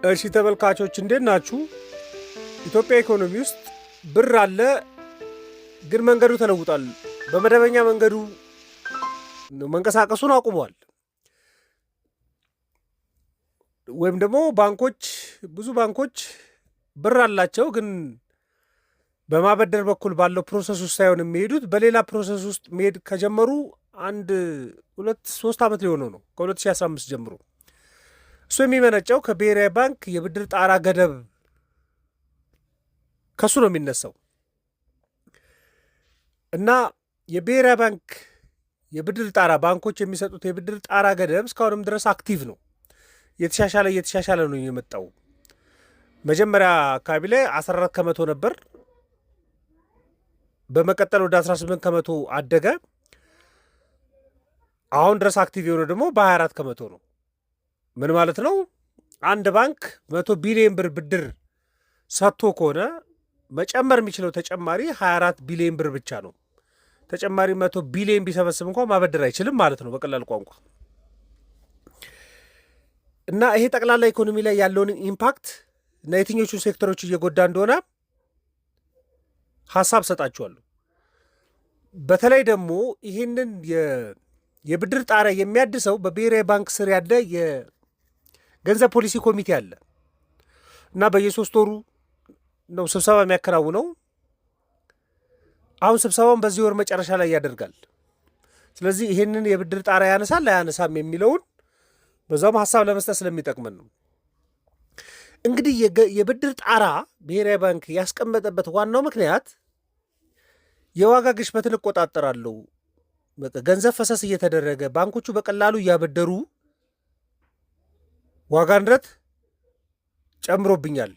እሺ ተመልካቾች እንዴት ናችሁ? ኢትዮጵያ ኢኮኖሚ ውስጥ ብር አለ፣ ግን መንገዱ ተለውጧል። በመደበኛ መንገዱ መንቀሳቀሱን አቁሟል። ወይም ደግሞ ብዙ ባንኮች ብር አላቸው፣ ግን በማበደር በኩል ባለው ፕሮሰስ ውስጥ ሳይሆን የሚሄዱት በሌላ ፕሮሰስ ውስጥ መሄድ ከጀመሩ 1-2-3 ዓመት ሊሆነው ነው፣ ከ2015 ጀምሮ። እሱ የሚመነጨው ከብሔራዊ ባንክ የብድር ጣራ ገደብ ከሱ ነው የሚነሳው እና የብሔራዊ ባንክ የብድር ጣራ ባንኮች የሚሰጡት የብድር ጣራ ገደብ እስካሁንም ድረስ አክቲቭ ነው። እየተሻሻለ ነው የመጣው። መጀመሪያ አካባቢ ላይ 14 ከመቶ ነበር። በመቀጠል ወደ 18 ከመቶ አደገ። አሁን ድረስ አክቲቭ የሆነ ደግሞ በ24 ከመቶ ነው። ምን ማለት ነው? አንድ ባንክ 100 ቢሊዮን ብር ብድር ሰጥቶ ከሆነ መጨመር የሚችለው ተጨማሪ 24 ቢሊዮን ብር ብቻ ነው። ተጨማሪ 100 ቢሊዮን ቢሰበስብ እንኳን ማበደር አይችልም ማለት ነው በቀላል ቋንቋ። እና ይሄ ጠቅላላ ኢኮኖሚ ላይ ያለውን ኢምፓክት እና የትኞቹን ሴክተሮች እየጎዳ እንደሆነ ሀሳብ ሰጣችኋለሁ። በተለይ ደግሞ ይህንን የብድር ጣሪያ የሚያድሰው በብሔራዊ ባንክ ስር ያለ የገንዘብ ፖሊሲ ኮሚቴ አለ እና በየ3 ወሩ ነው ስብሰባ የሚያከናውነው። አሁን ስብሰባውን በዚህ ወር መጨረሻ ላይ ያደርጋል። ስለዚህ ይህንን የብድር ጣሪያ ያነሳል አያነሳም የሚለውን በዛውም ሀሳብ ለመስጠት ስለሚጠቅመን ነው። እንግዲህ የብድር ጣራ ብሔራዊ ባንክ ያስቀመጠበት ዋናው ምክንያት የዋጋ ግሽበትን እቆጣጠራለሁ፣ ገንዘብ ፈሰስ እየተደረገ ባንኮቹ በቀላሉ እያበደሩ ዋጋ ንረት ጨምሮብኛል፣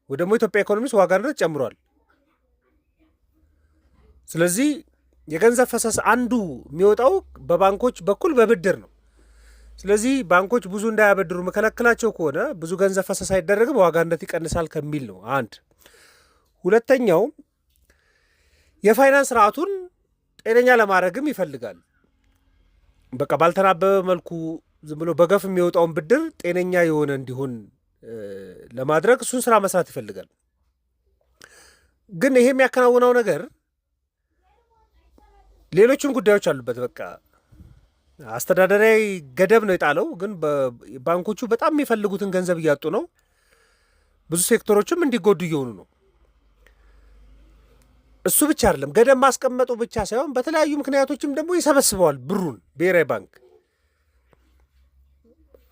ወይ ደግሞ ኢትዮጵያ ኢኮኖሚስ ዋጋ ንረት ጨምሯል። ስለዚህ የገንዘብ ፈሰስ አንዱ የሚወጣው በባንኮች በኩል በብድር ነው። ስለዚህ ባንኮች ብዙ እንዳያበድሩ መከለክላቸው ከሆነ ብዙ ገንዘብ ፈሰስ አይደረግም፣ ዋጋ ንረት ይቀንሳል ከሚል ነው አንድ። ሁለተኛው የፋይናንስ ስርዓቱን ጤነኛ ለማድረግም ይፈልጋል። በቃ ባልተናበበ መልኩ ዝም ብሎ በገፍ የሚወጣውን ብድር ጤነኛ የሆነ እንዲሆን ለማድረግ እሱን ስራ መስራት ይፈልጋል። ግን ይሄ የሚያከናውነው ነገር ሌሎችም ጉዳዮች አሉበት። በቃ አስተዳደራዊ ገደብ ነው የጣለው። ግን ባንኮቹ በጣም የሚፈልጉትን ገንዘብ እያጡ ነው። ብዙ ሴክተሮችም እንዲጎዱ እየሆኑ ነው። እሱ ብቻ አይደለም፣ ገደብ ማስቀመጡ ብቻ ሳይሆን በተለያዩ ምክንያቶችም ደግሞ ይሰበስበዋል ብሩን። ብሔራዊ ባንክ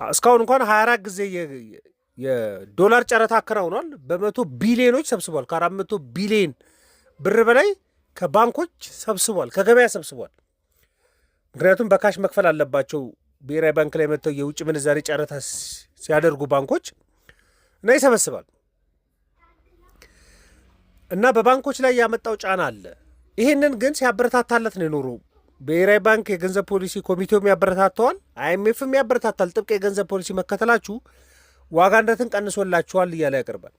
እስካሁን እንኳን 24 ጊዜ የዶላር ጨረታ አከናውኗል። በ100 ቢሊዮኖች ሰብስቧል። ከ400 ቢሊዮን ብር በላይ ከባንኮች ሰብስቧል፣ ከገበያ ሰብስቧል። ምክንያቱም በካሽ መክፈል አለባቸው ብሔራዊ ባንክ ላይ መጥተው የውጭ ምንዛሬ ጨረታ ሲያደርጉ ባንኮች እና ይሰበስባል። እና በባንኮች ላይ ያመጣው ጫና አለ። ይሄንን ግን ሲያበረታታለት ነው የኖሩ። ብሔራዊ ባንክ የገንዘብ ፖሊሲ ኮሚቴውም ያበረታተዋል፣ አይኤምኤፍም ያበረታታል። ጥብቅ የገንዘብ ፖሊሲ መከተላችሁ ዋጋ ንረትን ቀንሶላችኋል እያለ ያቀርባል።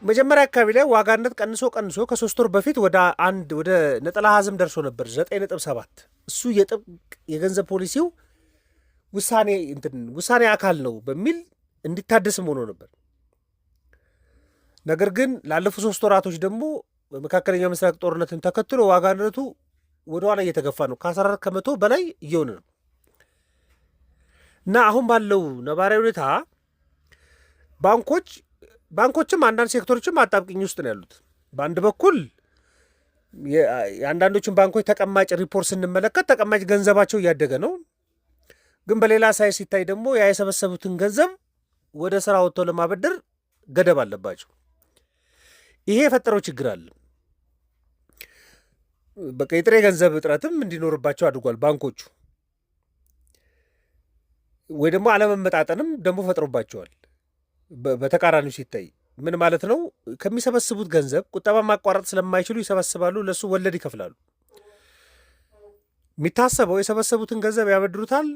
መጀመሪያ አካባቢ ላይ ዋጋ ንረት ቀንሶ ከ3 ወር በፊት ወደ ነጠላ አሃዝም ደርሶ ነበር 9.7። እሱ የጥብቅ የገንዘብ ፖሊሲው ውሳኔ አካል ነው በሚል እንዲታደስም ሆኖ ነበር። ነገር ግን ላለፉት 3 ወራቶች ደግሞ በመካከለኛው ምስራቅ ጦርነትን ተከትሎ ዋጋ ንረቱ ወደኋላ እየተገፋ ነው። ከ14 ከመቶ በላይ እየሆነ ነው እና አሁን ባለው ነባራዊ ሁኔታ ባንኮችም አንዳንድ ሴክተሮችም አጣብቅኝ ውስጥ ነው ያሉት። በአንድ በኩል የአንዳንዶችን ባንኮች ተቀማጭ ሪፖርት ስንመለከት ተቀማጭ ገንዘባቸው እያደገ ነው። ግን በሌላ ሳይ ሲታይ ደግሞ የሰበሰቡትን ገንዘብ ወደ ስራ ወጥተው ለማበደር ገደብ አለባቸው። ይሄ የፈጠረው ችግር አለ። በቃ የጥሬ ገንዘብ እጥረትም እንዲኖርባቸው አድርጓል ባንኮቹ። ወይ ደግሞ አለመመጣጠንም ደግሞ ፈጥሮባቸዋል። በተቃራኒው ሲታይ ምን ማለት ነው? ከሚሰበስቡት ገንዘብ ቁጠባ ማቋረጥ ስለማይችሉ ይሰበስባሉ፣ ለሱ ወለድ ይከፍላሉ። የሚታሰበው የሰበሰቡትን ገንዘብ ያበድሩታል።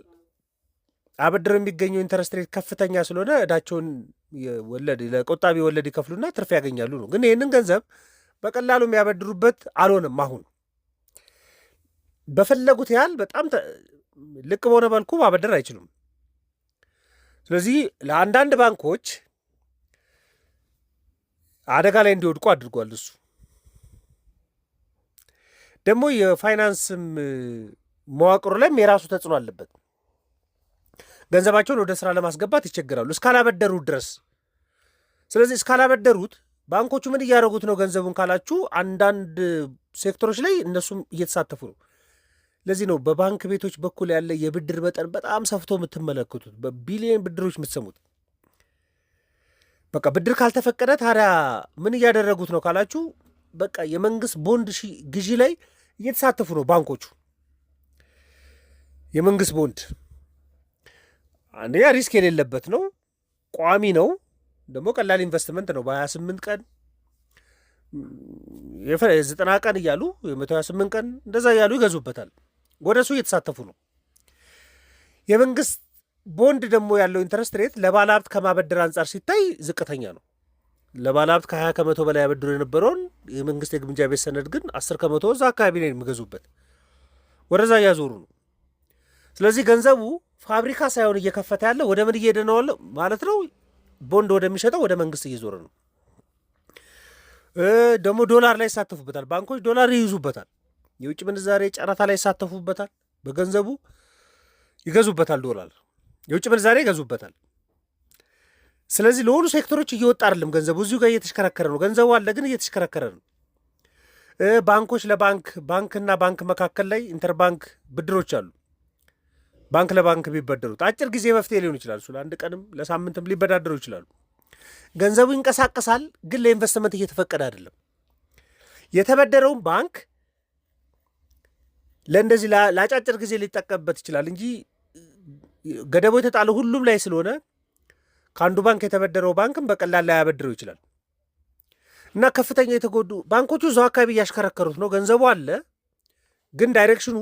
አበድር የሚገኘው ኢንተረስት ሬት ከፍተኛ ስለሆነ እዳቸውን ለቆጣቢ ወለድ ይከፍሉና ትርፍ ያገኛሉ ነው። ግን ይህንን ገንዘብ በቀላሉ የሚያበድሩበት አልሆነም። አሁን በፈለጉት ያህል በጣም ልቅ በሆነ መልኩ ማበደር አይችሉም። ስለዚህ ለአንዳንድ ባንኮች አደጋ ላይ እንዲወድቁ አድርጓል። እሱ ደግሞ የፋይናንስም መዋቅሩ ላይም የራሱ ተጽዕኖ አለበት። ገንዘባቸውን ወደ ስራ ለማስገባት ይቸግራሉ እስካላበደሩ ድረስ። ስለዚህ እስካላበደሩት ባንኮቹ ምን እያደረጉት ነው ገንዘቡን ካላችሁ፣ አንዳንድ ሴክተሮች ላይ እነሱም እየተሳተፉ ነው። ለዚህ ነው በባንክ ቤቶች በኩል ያለ የብድር መጠን በጣም ሰፍቶ የምትመለከቱት፣ በቢሊየን ብድሮች የምትሰሙት። በቃ ብድር ካልተፈቀደ ታዲያ ምን እያደረጉት ነው ካላችሁ፣ በቃ የመንግስት ቦንድ ግዢ ላይ እየተሳተፉ ነው ባንኮቹ። የመንግስት ቦንድ አንደኛ ሪስክ የሌለበት ነው፣ ቋሚ ነው፣ ደግሞ ቀላል ኢንቨስትመንት ነው። በ28 ቀን 90 ቀን እያሉ 128 ቀን እንደዛ እያሉ ይገዙበታል። ወደ እሱ እየተሳተፉ ነው። የመንግስት ቦንድ ደግሞ ያለው ኢንተረስት ሬት ለባለሀብት ከማበደር አንጻር ሲታይ ዝቅተኛ ነው። ለባለሀብት ከ20 ከመቶ በላይ ያበድሩ የነበረውን የመንግስት የግምጃ ቤት ሰነድ ግን 10 ከመቶ እዛ አካባቢ ነው የሚገዙበት። ወደዛ እያዞሩ ነው። ስለዚህ ገንዘቡ ፋብሪካ ሳይሆን እየከፈተ ያለ ወደ ምን እየሄደ ነው ማለት ነው? ቦንድ ወደሚሸጠው ወደ መንግስት እየዞረ ነው። ደግሞ ዶላር ላይ ይሳተፉበታል። ባንኮች ዶላር ይይዙበታል። የውጭ ምንዛሬ ጨረታ ላይ ይሳተፉበታል። በገንዘቡ ይገዙበታል። ዶላር የውጭ ምንዛሬ ይገዙበታል። ስለዚህ ለሆኑ ሴክተሮች እየወጣ አይደለም ገንዘቡ፣ እዚሁ ጋር እየተሽከረከረ ነው። ገንዘቡ አለ ግን እየተሽከረከረ ነው። ባንኮች ባንክና ባንክ መካከል ላይ ኢንተርባንክ ብድሮች አሉ። ባንክ ለባንክ ቢበደሩት አጭር ጊዜ መፍትሄ ሊሆን ይችላል። እሱ ለአንድ ቀንም ለሳምንትም ሊበዳደሩ ይችላሉ። ገንዘቡ ይንቀሳቀሳል፣ ግን ለኢንቨስትመንት እየተፈቀደ አይደለም። የተበደረውን ባንክ ለእንደዚህ ለአጫጭር ጊዜ ሊጠቀምበት ይችላል እንጂ ገደቡ የተጣለው ሁሉም ላይ ስለሆነ ከአንዱ ባንክ የተበደረው ባንክም በቀላል ላይ ያበድረው ይችላል። እና ከፍተኛ የተጎዱ ባንኮቹ እዛው አካባቢ እያሽከረከሩት ነው። ገንዘቡ አለ፣ ግን ዳይሬክሽኑ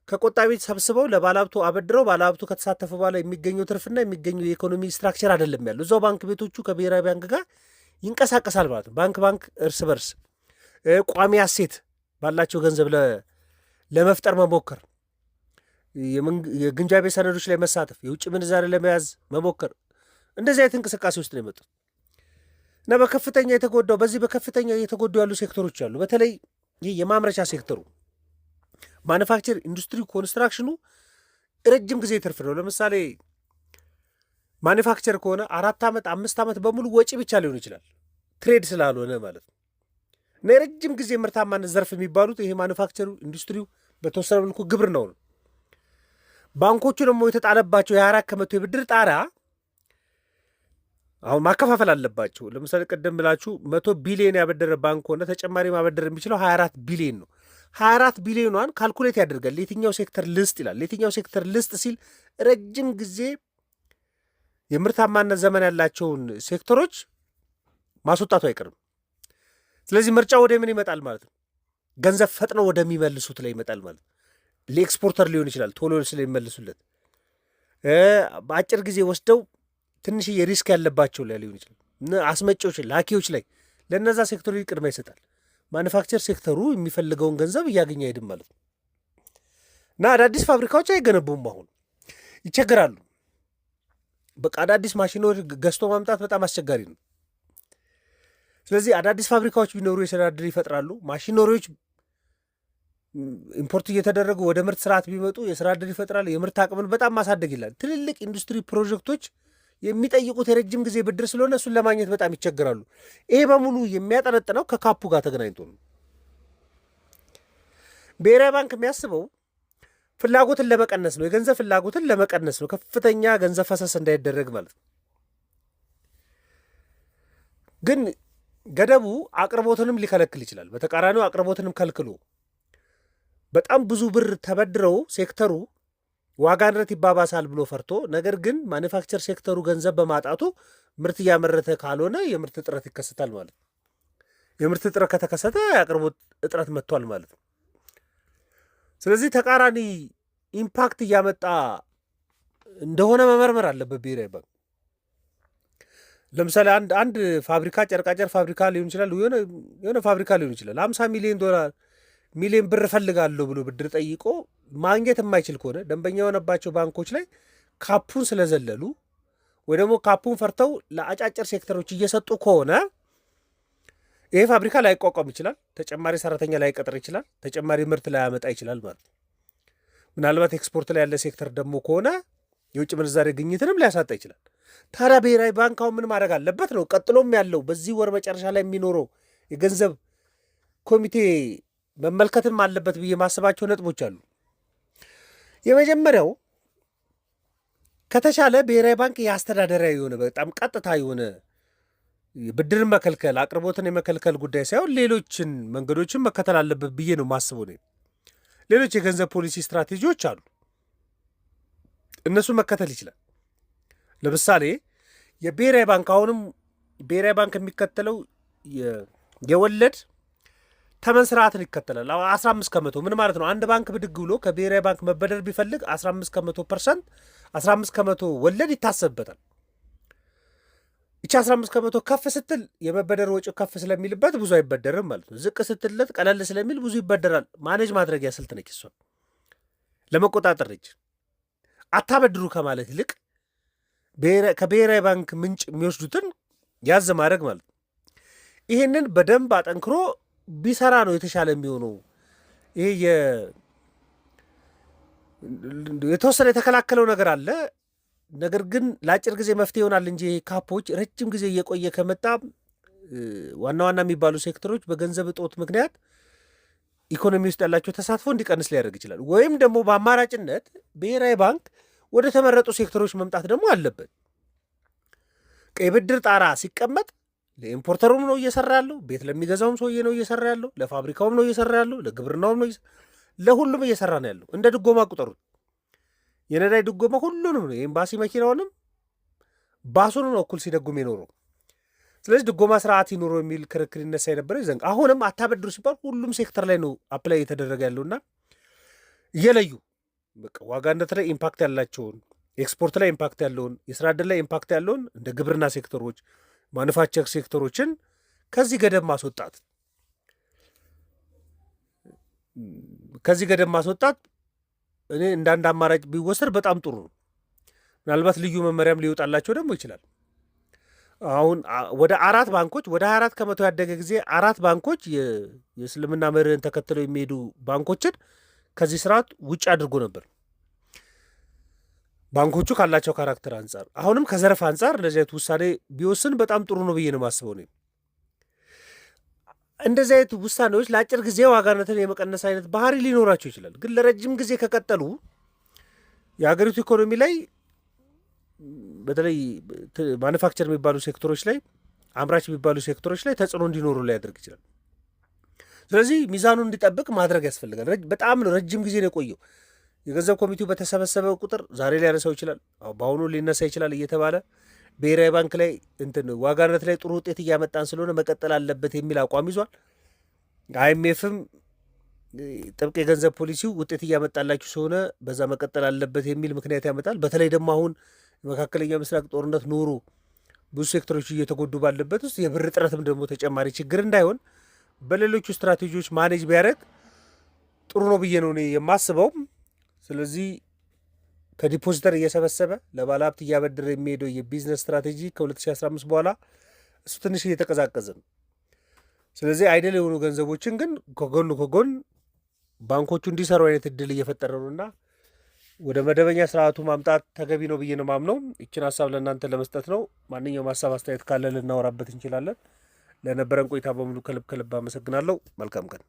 ከቆጣቢ ሰብስበው ለባለሀብቱ አበድረው ባለሀብቱ ከተሳተፈ በኋላ የሚገኘው ትርፍና የሚገኘው የኢኮኖሚ ስትራክቸር አይደለም ያለው። እዛው ባንክ ቤቶቹ ከብሔራዊ ባንክ ጋር ይንቀሳቀሳል ማለት ነው። ባንክ እርስ በርስ ቋሚ አሴት ባላቸው ገንዘብ ለመፍጠር መሞከር፣ የግምጃ ቤት ሰነዶች ላይ መሳተፍ፣ የውጭ ምንዛሬ ለመያዝ መሞከር፣ እንደዚህ አይነት እንቅስቃሴ ውስጥ ነው የመጡት እና በከፍተኛ የተጎዳው በዚህ በከፍተኛ የተጎዱ ያሉ ሴክተሮች አሉ። በተለይ ይህ የማምረቻ ሴክተሩ ማኑፋክቸር ኢንዱስትሪ ኮንስትራክሽኑ ረጅም ጊዜ ትርፍ ነው። ለምሳሌ ማኑፋክቸር ከሆነ 4 ዓመት 5 ዓመት በሙሉ ወጪ ብቻ ሊሆን ይችላል፣ ትሬድ ስላልሆነ ማለት ነው። እና የረጅም ጊዜ ምርታማነት ዘርፍ የሚባሉት ይሄ ማኑፋክቸሩ ኢንዱስትሪው በተወሰነ መልኩ ግብርናው ነው። ባንኮቹ ደግሞ የተጣለባቸው የ4 ከመቶ የብድር ጣሪያ አሁን ማከፋፈል አለባቸው። ለምሳሌ ቀደም ብላችሁ 100 ቢሊዮን ያበደረ ባንክ ሆነ ተጨማሪ ማበደር የሚችለው 24 ቢሊዮን ነው። 24 ቢሊዮኗን ካልኩሌት ያደርጋል። ለየትኛው ሴክተር ልስጥ ይላል። ለየትኛው ሴክተር ልስጥ ሲል ረጅም ጊዜ የምርታማነት ዘመን ያላቸውን ሴክተሮች ማስወጣቱ አይቀርም። ስለዚህ ምርጫ ወደ ምን ይመጣል ማለት ነው? ገንዘብ ፈጥነው ወደሚመልሱት ላይ ይመጣል ማለት ነው። ለኤክስፖርተር ሊሆን ይችላል ቶሎ ስለሚመልሱለት፣ በአጭር ጊዜ ወስደው ትንሽዬ ሪስክ ያለባቸው ላይ ሊሆን ይችላል። አስመጪዎች፣ ላኪዎች ላይ ለእነዛ ሴክተሮች ቅድሚያ ይሰጣል። ማኑፋክቸር ሴክተሩ የሚፈልገውን ገንዘብ እያገኘ አይሄድም ማለት ነው። እና አዳዲስ ፋብሪካዎች አይገነቡም፣ አሁን ይቸግራሉ። በቃ አዳዲስ ማሽኖች ገዝቶ ማምጣት በጣም አስቸጋሪ ነው። ስለዚህ አዳዲስ ፋብሪካዎች ቢኖሩ የስራ ዕድል ይፈጥራሉ። ማሽነሪዎች ኢምፖርት እየተደረጉ ወደ ምርት ስርዓት ቢመጡ የስራ ዕድል ይፈጥራል። የምርት አቅምን በጣም ማሳደግ ይላል። ትልልቅ ኢንዱስትሪ ፕሮጀክቶች የሚጠይቁት የረጅም ጊዜ ብድር ስለሆነ እሱን ለማግኘት በጣም ይቸግራሉ። ይሄ በሙሉ የሚያጠነጥነው ከካፑ ጋር ተገናኝቶ ነው። ብሔራዊ ባንክ የሚያስበው ፍላጎትን ለመቀነስ ነው፣ የገንዘብ ፍላጎትን ለመቀነስ ነው። ከፍተኛ ገንዘብ ፈሰስ እንዳይደረግ ማለት ነው። ግን ገደቡ አቅርቦትንም ሊከለክል ይችላል። በተቃራኒው አቅርቦትንም ከልክሎ በጣም ብዙ ብር ተበድረው ሴክተሩ ዋጋ ንረት ይባባሳል ብሎ ፈርቶ፣ ነገር ግን ማኑፋክቸር ሴክተሩ ገንዘብ በማጣቱ ምርት እያመረተ ካልሆነ የምርት እጥረት ይከሰታል ማለት ነው። የምርት እጥረት ከተከሰተ የአቅርቦት እጥረት መጥቷል ማለት ነው። ስለዚህ ተቃራኒ ኢምፓክት እያመጣ እንደሆነ መመርመር አለበት ብሔራዊ ባንክ። ለምሳሌ አንድ ፋብሪካ ጨርቃጨር ፋብሪካ ሊሆን ይችላል፣ የሆነ ፋብሪካ ሊሆን ይችላል። 50 ሚሊዮን ብር እፈልጋለሁ ብሎ ብድር ጠይቆ ማግኘት የማይችል ከሆነ ደንበኛ የሆነባቸው ባንኮች ላይ ካፑን ስለዘለሉ ወይ ደግሞ ካፑን ፈርተው ለአጫጭር ሴክተሮች እየሰጡ ከሆነ ይሄ ፋብሪካ ላይቋቋም ይችላል፣ ተጨማሪ ሰራተኛ ላይቀጥር ይችላል፣ ተጨማሪ ምርት ላያመጣ ይችላል ማለት ነው። ምናልባት ኤክስፖርት ላይ ያለ ሴክተር ደግሞ ከሆነ የውጭ ምንዛሬ ግኝትንም ሊያሳጣ ይችላል። ታዲያ ብሔራዊ ባንክ አሁን ምን ማድረግ አለበት ነው? ቀጥሎም ያለው በዚህ ወር መጨረሻ ላይ የሚኖረው የገንዘብ ኮሚቴ መመልከትም አለበት ብዬ ማስባቸው ነጥቦች አሉ። የመጀመሪያው ከተቻለ ብሔራዊ ባንክ የአስተዳደራዊ የሆነ በጣም ቀጥታ የሆነ ብድርን መከልከል፣ አቅርቦትን የመከልከል ጉዳይ ሳይሆን ሌሎችን መንገዶችን መከተል አለበት ብዬ ነው ማስበው ነው። ሌሎች የገንዘብ ፖሊሲ ስትራቴጂዎች አሉ፣ እነሱ መከተል ይችላል። ለምሳሌ የብሔራዊ ባንክ አሁንም ብሔራዊ ባንክ የሚከተለው የወለድ ተመን ስርዓትን ይከተላል። 15 ከመቶ ምን ማለት ነው? አንድ ባንክ ብድግ ብሎ ከብሔራዊ ባንክ መበደር ቢፈልግ 15 ከመቶ ወለድ ይታሰብበታል። ይቺ 15 ከመቶ ከፍ ስትል የመበደር ወጪ ከፍ ስለሚልበት ብዙ አይበደርም ማለት ነው። ዝቅ ስትለት ቀለል ስለሚል ብዙ ይበደራል። ማኔጅ ማድረጊያ ስልት ነች። እሷ ለመቆጣጠር ነች። አታበድሩ ከማለት ይልቅ ከብሔራዊ ባንክ ምንጭ የሚወስዱትን ያዝ ማድረግ ማለት ነው። ይህንን በደንብ አጠንክሮ ቢሰራ ነው የተሻለ የሚሆነው። ይሄ የተወሰነ የተከላከለው ነገር አለ። ነገር ግን ለአጭር ጊዜ መፍትሄ ይሆናል እንጂ ካፖች ረጅም ጊዜ እየቆየ ከመጣ ዋና ዋና የሚባሉ ሴክተሮች በገንዘብ እጦት ምክንያት ኢኮኖሚ ውስጥ ያላቸው ተሳትፎ እንዲቀንስ ሊያደርግ ይችላል። ወይም ደግሞ በአማራጭነት ብሔራዊ ባንክ ወደ ተመረጡ ሴክተሮች መምጣት ደግሞ አለበት። ቀይ ብድር ጣራ ሲቀመጥ ለኢምፖርተሩም ነው እየሰራ ያለው፣ ቤት ለሚገዛውም ሰውዬ ነው እየሰራ ያለው፣ ለፋብሪካውም ነው እየሰራ ያለው፣ ለግብርናውም ነው፣ ለሁሉም እየሰራ ነው ያለው። እንደ ድጎማ ቁጠሩት። የነዳጅ ድጎማ ሁሉንም ነው፣ የኤምባሲ መኪናውንም ባሱን ነው እኩል ሲደጉም የኖረው። ስለዚህ ድጎማ ስርዓት ይኑረው የሚል ክርክር ይነሳ የነበረ ይዘንግ አሁንም አታበድሩ ሲባል ሁሉም ሴክተር ላይ ነው አፕላይ እየተደረገ ያለውና እየለዩ በቃ ዋጋነት ላይ ኢምፓክት ያላቸውን፣ ኤክስፖርት ላይ ኢምፓክት ያለውን፣ የስራ ዕድል ላይ ኢምፓክት ያለውን እንደ ግብርና ሴክተሮች፣ ማኑፋክቸር ሴክተሮችን ከዚህ ገደብ ማስወጣት እኔ እንዳንድ አማራጭ ቢወሰድ በጣም ጥሩ ነው። ምናልባት ልዩ መመሪያም ሊወጣላቸው ደግሞ ይችላል። አሁን ወደ 4 ባንኮች ወደ 24 ከመቶ ያደገ ጊዜ 4 ባንኮች የእስልምና መርህን ተከትለው የሚሄዱ ባንኮችን ከዚህ ስርዓት ውጭ አድርጎ ነበር። ባንኮቹ ካላቸው ካራክተር አንጻር አሁንም ከዘረፍ አንጻር እንደዚህ አይነት ውሳኔ ቢወስን በጣም ጥሩ ነው ብዬ ነው የማስበው ነው። እንደዚህ አይነት ውሳኔዎች ለአጭር ጊዜ ዋጋነትን የመቀነስ አይነት ባህሪ ሊኖራቸው ይችላል። ግን ለረጅም ጊዜ ከቀጠሉ የሀገሪቱ ኢኮኖሚ ላይ በተለይ ማኑፋክቸር የሚባሉ ሴክተሮች ላይ፣ አምራች የሚባሉ ሴክተሮች ላይ ተጽዕኖ እንዲኖሩ ሊያደርግ ይችላል። ስለዚህ ሚዛኑን እንዲጠብቅ ማድረግ ያስፈልጋል። በጣም ረጅም ጊዜ ነው የቆየው። የገንዘብ ኮሚቴው በተሰበሰበ ቁጥር ዛሬ ሊያነሳው ይችላል፣ በአሁኑ ሊነሳ ይችላል እየተባለ ብሔራዊ ባንክ ላይ ዋጋነት ላይ ጥሩ ውጤት እያመጣን ስለሆነ መቀጠል አለበት የሚል አቋም ይዟል። አይኤምኤፍም ጥብቅ የገንዘብ ፖሊሲው ውጤት እያመጣላችሁ ስለሆነ በዛ መቀጠል አለበት የሚል ምክንያት ያመጣል። በተለይ ደግሞ አሁን የመካከለኛ ምስራቅ ጦርነት ኖሮ ብዙ ሴክተሮች እየተጎዱ ባለበት ውስጥ የብር እጥረትም ደግሞ ተጨማሪ ችግር እንዳይሆን በሌሎቹ ስትራቴጂዎች ማኔጅ ቢያደርግ ጥሩ ነው ብዬ ነው እኔ የማስበው። ስለዚህ ከዲፖዚተር እየሰበሰበ ለባለሀብት እያበደረ የሚሄደው የቢዝነስ ስትራቴጂ ከ2015 በኋላ እሱ ትንሽ እየተቀዛቀዘ ነው። ስለዚህ አይደል የሆኑ ገንዘቦችን ግን ከጎን ባንኮቹ እንዲሰሩ አይነት እድል እየፈጠረ ነውና ወደ መደበኛ ስርዓቱ ማምጣት ተገቢ ነው ብዬ ነው ማምነው። ይችን ሀሳብ ለእናንተ ለመስጠት ነው። ማንኛውም ሀሳብ አስተያየት ካለ ልናወራበት እንችላለን። ለነበረን ቆይታ በሙሉ ከልብ አመሰግናለሁ። መልካም ቀን።